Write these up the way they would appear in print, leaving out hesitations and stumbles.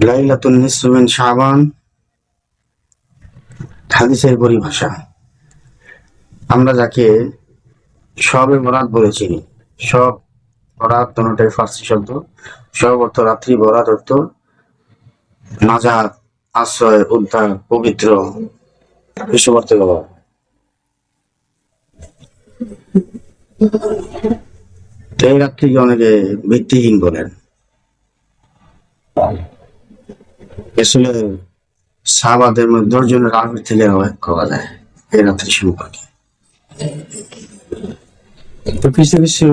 লাইলাতুন নিসফি মিন শাবান হাদিসের পরিভাষা। আমরা যাকে শবে বরাত বলে চিনি, শব বরাত দুটোটাই ফার্সি শব্দ। শব অর্থ রাত্রি, বরাত অর্থ নাজাত, আশ্রয়, উদ্ধার, পবিত্র, এসব অর্থে বলা হয়। তো এই রাত্রিকে অনেকে ভিত্তিহীন বলেন। আসলে সাহাবাদের মধ্যে 10 জনের রাবির থেকে রওয়ায়াত করা যায় এই রাত্রি সম্পর্কে। তো কিছু কিছু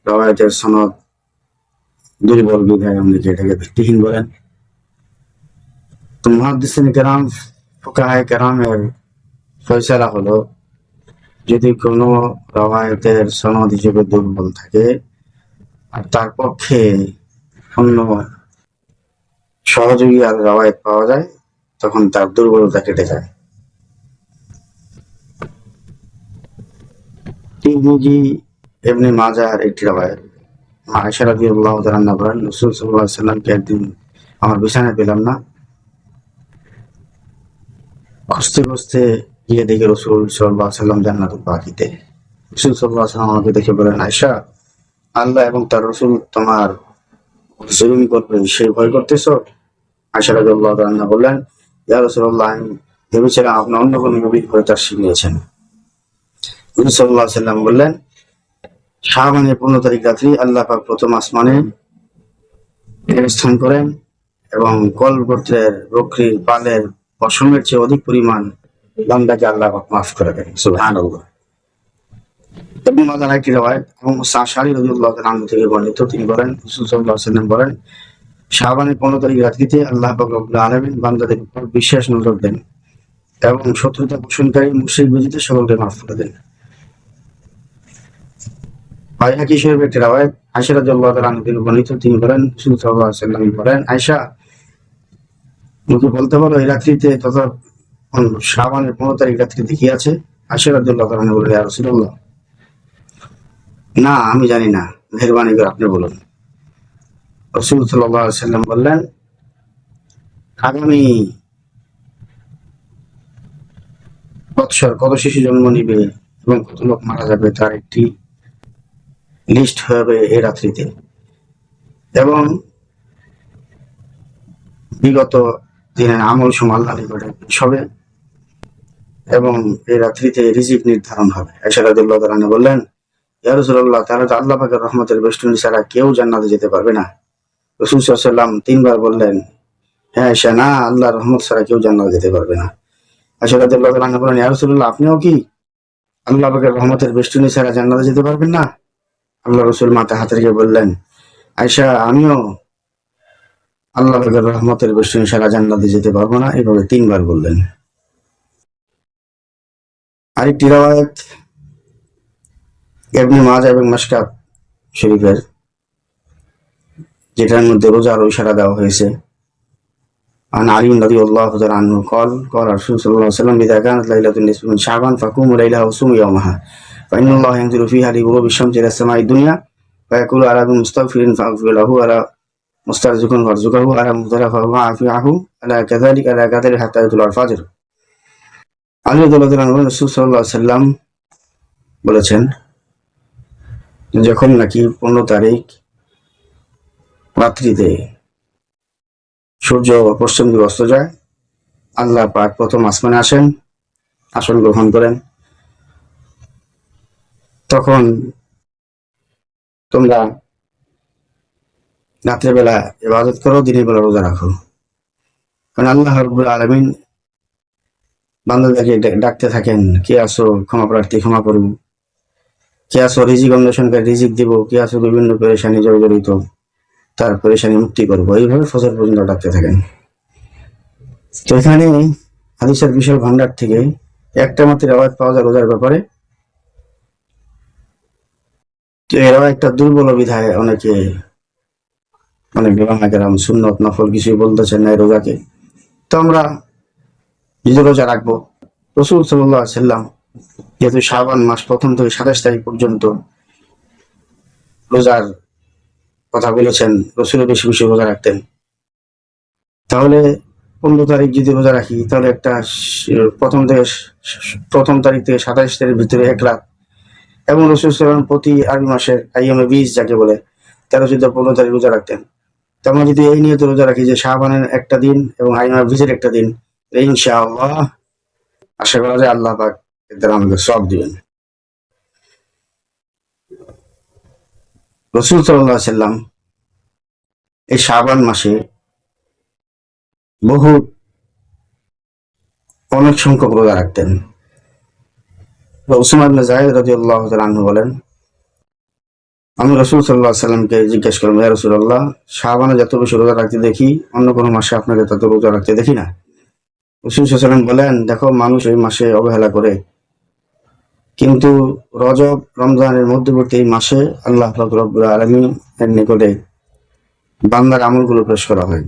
রওয়ায়াতের সনদ দুর্বল বিধায় অনেকে এটাকে ভিত্তিহীন বলেন। তো মুহাদ্দিসিন কেরাম, ফুকাহায়ে কেরামের ফয়সালা হলো, যদি কোনো রওয়ায়াতের সনদ হিসেবে দুর্বল থাকে আর তার পক্ষে অন্য সহযোগী আর রওয়ায়াত পাওয়া যায়, তখন তার দুর্বলতা কেটে যায়। তিরমিজি, ইবনে মাজাহ একটি রওয়ায়াত, আয়েশা রাদিয়াল্লাহু তাআলা আনহা বলেন, রাসূল সাল্লাল্লাহু আলাইহি ওয়াসাল্লামকে একদিন আমার বিছানায় পেলাম না, খুঁজতে খুঁজতে গিয়ে দেখি রাসূল সাল্লাল্লাহু আলাইহি ওয়াসাল্লাম জান্নাতুল বাকিতে। রাসূল সাল্লাল্লাহু আলাইহি ওয়াসাল্লাম আমাকে দেখে বলেন, আয়েশা, আল্লাহ এবং তার রাসূল তোমার জুলুম করবে সেই ভয় করতেছো? আয়েশা রাদিয়াল্লাহু তাআলা আনহা বললেন, ইয়া রাসূলুল্লাহ, আমি ভেবেছিলাম আপনি অন্য কোনো নবীর উপরে তাফসীর নিয়েছেন। রাসূল সাল্লাল্লাহু আলাইহি ওয়াসাল্লাম বললেন, শাবানের 15 তারিখ রাত্রি আল্লাহ পাক প্রথম আসমানে স্থান করেন এবং কল গোত্রের বকরির পালের পশমের চেয়ে অধিক পরিমাণ বান্দাকে আল্লাহ পাক মাফ করে দেন। সুবহানাল্লাহ। ইবনে মাজাহ একটি রওয়ায়াত এবং মুসা আশআরী রাদিয়াল্লাহু তাআলা আনহু থেকে বর্ণিত, তিনি বলেন, রাসূল সাল্লাল্লাহু আলাইহি ওয়াসাল্লাম বলেন, শাবানের 15 তারিখ রাত্রিতে আল্লাহ পাক রব্বুল আলামিন বান্দাদের উপর বিশেষ নজর দেন এবং শত্রুতা পোষণকারী মুশরিক ব্যতীত সকলকে মাফ করে দেন। বাইহাকী শরীফের একটি রওয়ায়াত, আয়েশা রাদিয়াল্লাহু তাআলা আনহা থেকে বর্ণিত, তিনি বলেন, রাসূল সাল্লাল্লাহু আলাইহি ওয়াসাল্লাম বলেন, আয়েশা, মুখে বলতে পারো এই রাত্রিতে তথা শাবানের 15 তারিখ রাত্রিতে কি আছে? আয়েশা রাদিয়াল্লাহু তাআলা বলেন, ইয়া রাসূলুল্লাহ, না, আমি জানি না, মেহেরবানি করে আপনি বলুন। রাসূল সাল্লাল্লাহু আলাইহি ওয়াসাল্লাম বললেন, আগামী বৎসর কত শিশু জন্ম নিবে এবং কত লোক মারা যাবে তার একটি লিস্ট হবে এই রাত্রিতে, এবং বিগত দিনের আমল সমূহ আল্লাহর নিকটে পেশ হবে এবং এই রাত্রিতে রিজিক নির্ধারণ হবে। আয়েশা রাদিয়াল্লাহু তাআলা আনহা বললেন, ইয়া রাসূলুল্লাহ, তাহলে তো আল্লাহ পাকের রহমতের বেষ্টনী ছাড়া কেউ জান্নাতে যেতে পারবে না। রাসূল সাল্লাল্লাহু আলাইহি ওয়াসাল্লাম 3 বার বললেন, হ্যাঁ আয়েশা, না, আল্লাহর রহমত ছাড়া কেউ জান্নাতে যেতে পারবে না। আয়েশা রাদিয়াল্লাহু তাআলা আনহা বললেন, ইয়া রাসূলুল্লাহ, আপনিও কি আল্লাহ পাকের রহমতের বেষ্টনী ছাড়া জান্নাতে যেতে পারবেন না? আল্লাহ রাসূল মাথায় হাত রেখে বললেন, আয়েশা, আমিও আল্লাহ পাকের রহমতের বেষ্টনী ছাড়া জান্নাতে যেতে পারবো না। এভাবে 3 বার বললেন। আরেকটি রওয়ায়াত ইবনে মাজাহ এবং মিশকাত শরীফের, যেটার মধ্যে রোজার ইশারা দেওয়া হয়েছে। عن علي رضي الله تعالى عنه قال قال رسول صلى الله عليه وسلم إذا كانت ليلة النصف من شعبان فقوموا ليلها وصوموا يومها فإن الله ينزل فيها لغروب الشمس إلى السماء الدنيا فيقول على مستغفر فأغفر له، على مسترزق فارزقه، على مختلف فأعفيه، على كذلك على كذلك حتى يطلع الفجر। আলী রাদিয়াল্লাহু তাআলা আনহু, রাসূল সাল্লাল্লাহু আলাইহি ওয়াসাল্লাম বলেছেন, যখন নাকি 15 তারিখ রাত্রিতে সূর্য পশ্চিম দিকে অস্ত যায়, আল্লাহ পাক প্রথম আসমানে আসেন, আসন গ্রহণ করেন। তখন তোমরা রাতের বেলা ইবাদত করো, দিনের বেলা রোজা রাখো, কারণ আল্লাহ রাব্বুল আলামিন বান্দাদেরকে ডাকতে থাকেন, কে আসো ক্ষমা প্রার্থী, ক্ষমা করব, কে আসো রিজিক অন্বেষণকারী, রিজিক দিব, কে আসো বিভিন্ন পেরেশানি জড়িত, তার পেরেশানি মুক্তি করবো। এইভাবে ফজর পর্যন্ত ডাকতে থাকেন। তো এখানে হাদিসের বিশাল ভান্ডার থেকে একটা মাত্র রওয়ায়াত পাওয়া যায় রোজার ব্যাপারে। তো এই রওয়ায়াতটা দুর্বল বিধায় অনেক উলামা কেরাম সুন্নত নফল কিছুই বলতেছেন না এই রোজাকে। তো আমরা নিজে রোজা রাখবো। রাসূল সাল্লাল্লাহু আলাইহি ওয়াসাল্লাম যেহেতু শাবান মাস প্রথম থেকে 27 তারিখ পর্যন্ত রোজার কথা বলেছেন, রাসূল বেশি বেশি রোজা রাখতেন। তাহলে 15 তারিখ যদি রোজা রাখি তাহলে একটা প্রথম তারিখ থেকে 27 তারিখের ভিতরে 1 রাত, এবং রসুল সাল্লাম প্রতি আরবি মাসের আইয়ামে 20 যাকে বলে 13, 14, 15 তারিখ রোজা রাখতেন। তো আমরা যদি এই নিয়তে রোজা রাখি যে শাবানের একটা দিন এবং আইয়ামে 20-এর একটা দিন, ইনশাআল্লাহ আশা করা যায় আল্লাহ পাক এর দ্বারা আমাদের সব দিবেন। রসুল সাল্লাল্লাহু আলাইহি সাল্লাম এই শাবান মাসে অনেক সংখ্যক রোজা রাখতেন। উসমান ইবনে যায়েদ রাদিয়াল্লাহু তাআলা আনহু বলেন, আমি রসুল সাল্লাল্লাহু আলাইহি সাল্লামকে জিজ্ঞেস করলাম, ইয়া রাসূলুল্লাহ, শাবানে যত বেশি রোজা রাখতে দেখি অন্য কোনো মাসে আপনাকে তত রোজা রাখতে দেখি না। রাসূল সাল্লাল্লাহু আলাইহি ওয়াসাল্লাম বলেন, দেখো মানুষ এই মাসে অবহেলা করে, কিন্তু রজব রমজানের মধ্যবর্তী এই মাসে আল্লাহ পাক রব্বুল আলামিন এর নিকটে বান্দার আমলগুলো পেশ করা হয়।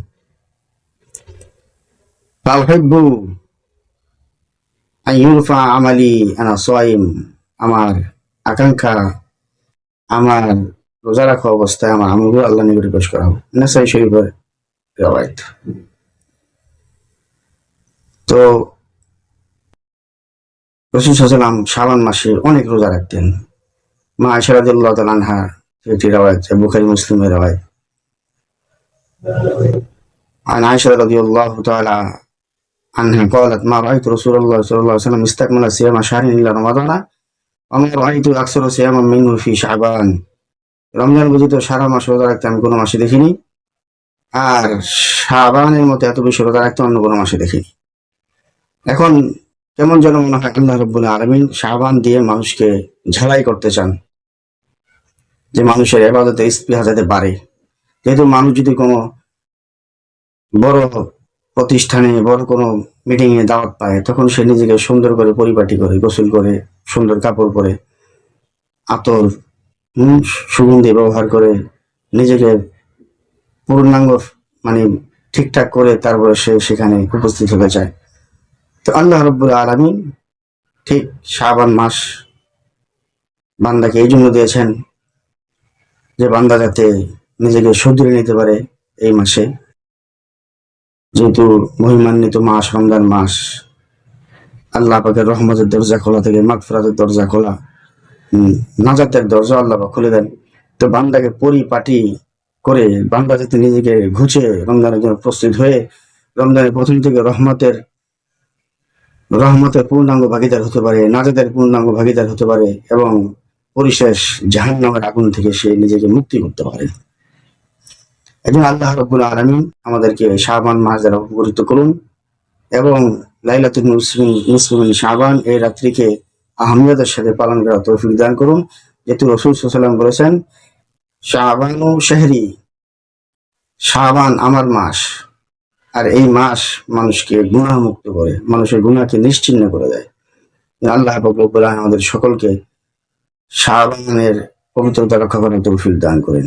ফাউহিব্বু আন ইউরফা আমালি আনা সাইম, আমার আকাঙ্ক্ষা আমার রোজা রাখা অবস্থায় আমার আমলগুলো আল্লাহর নিকটে পেশ করা হবে। নাসাই শরীফের riwayat। তো রাসূল সাল্লাল্লাহু আলাইহি ওয়াসাল্লাম শাবান মাসে অনেক রোজা রাখতেন। মা আয়েশা রাদিয়াল্লাহু তাআলা আনহা এটি riwayat, বুখারী মুসলিমের riwayat। عن عائشة رضي الله تعالى عنها قالت ما رأيت رسول الله صلى الله عليه وسلم استكمل صيام شهر إلا رمضان وما رأيت أكثر صياما منه في شعبان। রমজান ব্যতীত সারা মাস রোজা রাখতে আমি কোনো মাসে দেখিনি, আর শাবানের মতো এত বেশি রোজা রাখতে অন্য কোনো মাসে দেখিনি। এখন কেমন যেন মনে হয় আল্লাহ রাব্বুল আলামিন শাবান দিয়ে মানুষকে ঝালাই করতে চান, যে মানুষের ইবাদতে ইস্তিহা যাতে বাড়ে। যেহেতু মানুষ যদি কোনো বড় প্রতিষ্ঠানে বড় কোনো মিটিং এ দাওয়াত পায়, তখন সে নিজেকে সুন্দর করে পরিপাটি করে, গোসল করে, সুন্দর কাপড় পরে, আতর সুগন্ধি ব্যবহার করে নিজেকে পূর্ণাঙ্গ মানে ঠিকঠাক করে তারপরে সে সেখানে উপস্থিত হতে চায়। তো আল্লাহ রাব্বুল আলামিন ঠিক শাবান মাস বান্দাকে এই জন্য দিয়েছেন যে বান্দা যাতে নিজেকে শুধরে নিতে পারে এই মাসে, যেহেতু মহিমান্বিত মাস, রমজান মাস, আল্লাহ পাকের রহমতের দরজা খোলা থেকে মাগফিরাতের দরজা খোলা, নাজাতের দরজা আল্লাহ পাক খুলে দেন। তো বান্দাকে পরিপাটি করে বান্দা যাতে নিজেকে ঘুচে রমজানের জন্য প্রস্তুত হয়ে রমজানের প্রথম থেকে রহমতের পূর্ণাঙ্গ ভাগীদার হতে পারে, নাজাতের পূর্ণাঙ্গ ভাগীদার হতে পারে, এবং পরিশেষ জাহান্নামের আগুন থেকে সে নিজেকে মুক্তি করতে পারে। এখন আল্লাহ রাব্বুল আলামিন আমাদেরকে শাবান মাস দ্বারা উপকৃত করুন, এবং লাইলাতুল নিসফি মিন শাবান এই রাত্রিকে আহমিয়তের সাথে পালন করার তৌফিক দান করুন। যেহেতু রাসূল সাল্লাল্লাহু আলাইহি ওয়াসাল্লাম বলেছেন, শাবানু শাহরি, শাবান আমার মাস, আর এই মাস মানুষকে গুনাহ মুক্ত করে, মানুষের গুনাহকে নিশ্চিহ্ন করে দেয়। আল্লাহ পাক রব্বুল আলামিন আমাদের সকলকে শাবানের পবিত্রতা রক্ষা করার তৌফিক দান করেন।